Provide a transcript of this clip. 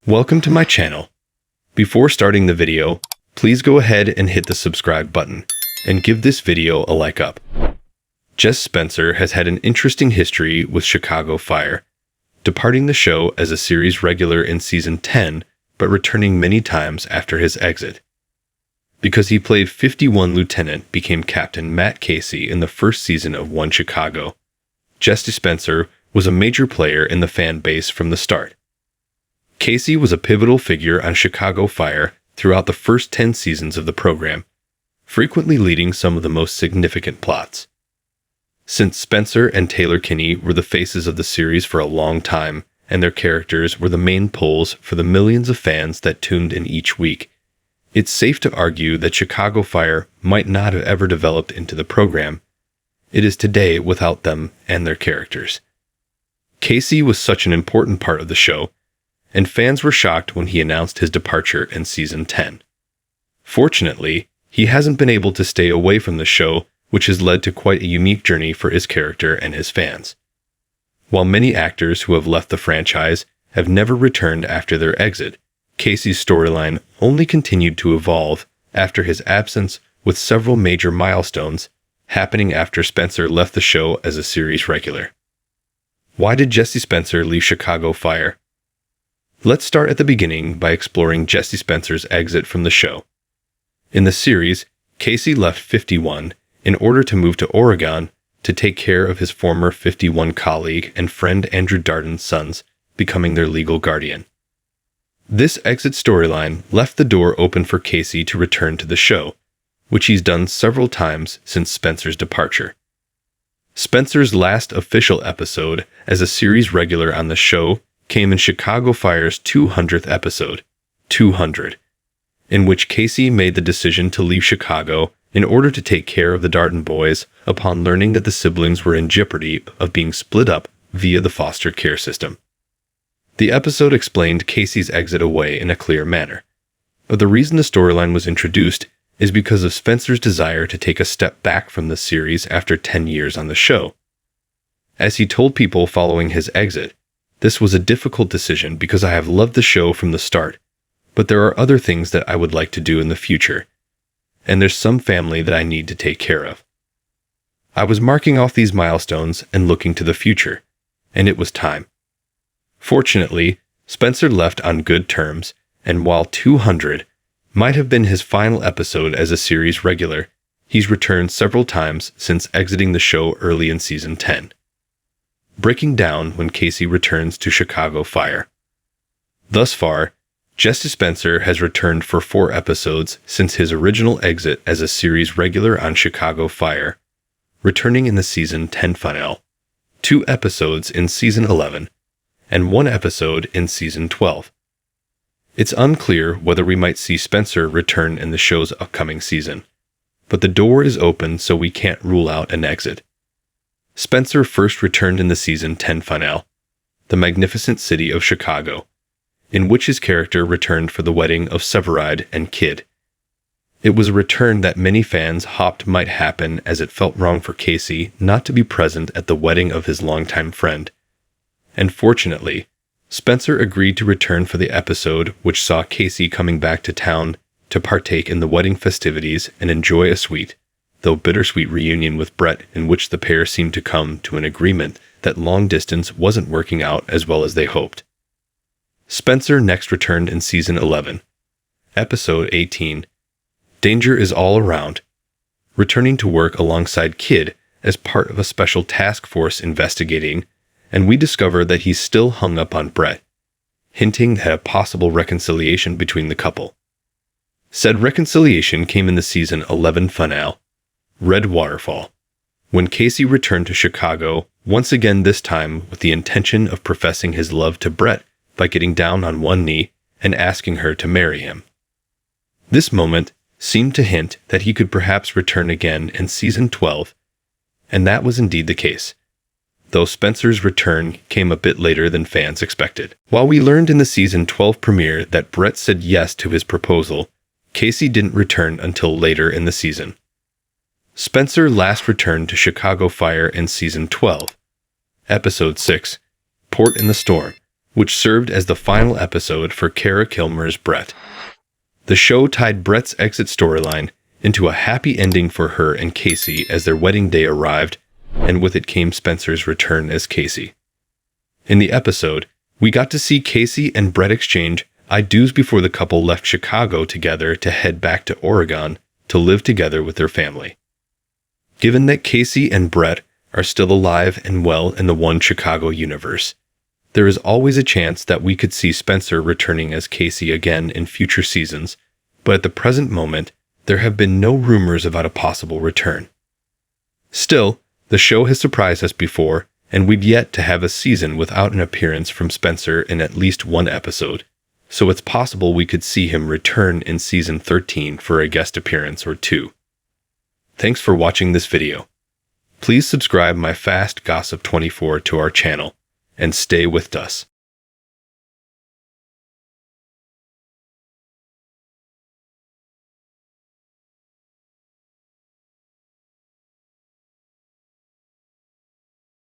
Welcome to my channel. Before starting the video, please go ahead and hit the subscribe button and give this video a like up. Jess Spencer has had an interesting history with Chicago Fire, departing the show as a series regular in season 10, but returning many times after his exit. Because he played 51 Lieutenant became Captain Matt Casey in the first season of One Chicago, Jess Spencer was a major player in the fan base from the start. Casey was a pivotal figure on Chicago Fire throughout the first 10 seasons of the program, frequently leading some of the most significant plots. Since Spencer and Taylor Kinney were the faces of the series for a long time, and their characters were the main pulls for the millions of fans that tuned in each week, it's safe to argue that Chicago Fire might not have ever developed into the program it is today without them and their characters. Casey was such an important part of the show, and fans were shocked when he announced his departure in season 10. Fortunately, he hasn't been able to stay away from the show, which has led to quite a unique journey for his character and his fans. While many actors who have left the franchise have never returned after their exit, Casey's storyline only continued to evolve after his absence, with several major milestones happening after Spencer left the show as a series regular. Why did Jesse Spencer leave Chicago Fire? Let's start at the beginning by exploring Jesse Spencer's exit from the show. In the series, Casey left 51 in order to move to Oregon to take care of his former 51 colleague and friend Andrew Darden's sons, becoming their legal guardian. This exit storyline left the door open for Casey to return to the show, which he's done several times since Spencer's departure. Spencer's last official episode as a series regular on the show came in Chicago Fire's 200th episode, 200, in which Casey made the decision to leave Chicago in order to take care of the Darden boys upon learning that the siblings were in jeopardy of being split up via the foster care system. The episode explained Casey's exit away in a clear manner, but the reason the storyline was introduced is because of Spencer's desire to take a step back from the series after 10 years on the show. As he told people following his exit, "This was a difficult decision because I have loved the show from the start, but there are other things that I would like to do in the future, and there's some family that I need to take care of. I was marking off these milestones and looking to the future, and it was time." Fortunately, Spencer left on good terms, and while 200 might have been his final episode as a series regular, he's returned several times since exiting the show early in season 10. Breaking down when Casey returns to Chicago Fire. Thus far, Jesse Spencer has returned for 4 episodes since his original exit as a series regular on Chicago Fire, returning in the season 10 finale, 2 episodes in season 11, and 1 episode in season 12. It's unclear whether we might see Spencer return in the show's upcoming season, but the door is open so we can't rule out an exit. Spencer first returned in the season 10 finale, The Magnificent City of Chicago, in which his character returned for the wedding of Severide and Kid. It was a return that many fans hoped might happen, as it felt wrong for Casey not to be present at the wedding of his longtime friend. And fortunately, Spencer agreed to return for the episode, which saw Casey coming back to town to partake in the wedding festivities and enjoy a sweet, though bittersweet reunion with Brett, in which the pair seemed to come to an agreement that long distance wasn't working out as well as they hoped. Spencer next returned in season 11, episode 18, Danger is All Around, returning to work alongside Kid as part of a special task force investigating, and we discover that he's still hung up on Brett, hinting at a possible reconciliation between the couple. Said reconciliation came in the season 11 finale, Red Waterfall, when Casey returned to Chicago, once again this time with the intention of professing his love to Brett by getting down on one knee and asking her to marry him. This moment seemed to hint that he could perhaps return again in season 12, and that was indeed the case, though Spencer's return came a bit later than fans expected. While we learned in the season 12 premiere that Brett said yes to his proposal, Casey didn't return until later in the season. Spencer last returned to Chicago Fire in season 12, episode 6, Port in the Storm, which served as the final episode for Kara Kilmer's Brett. The show tied Brett's exit storyline into a happy ending for her and Casey as their wedding day arrived, and with it came Spencer's return as Casey. In the episode, we got to see Casey and Brett exchange I do's before the couple left Chicago together to head back to Oregon to live together with their family. Given that Casey and Brett are still alive and well in the One Chicago universe, there is always a chance that we could see Spencer returning as Casey again in future seasons, but at the present moment, there have been no rumors about a possible return. Still, the show has surprised us before, and we've yet to have a season without an appearance from Spencer in at least one episode, so it's possible we could see him return in season 13 for a guest appearance or two. Thanks for watching this video. Please subscribe my Fast Gossip 24 to our channel, and stay with us.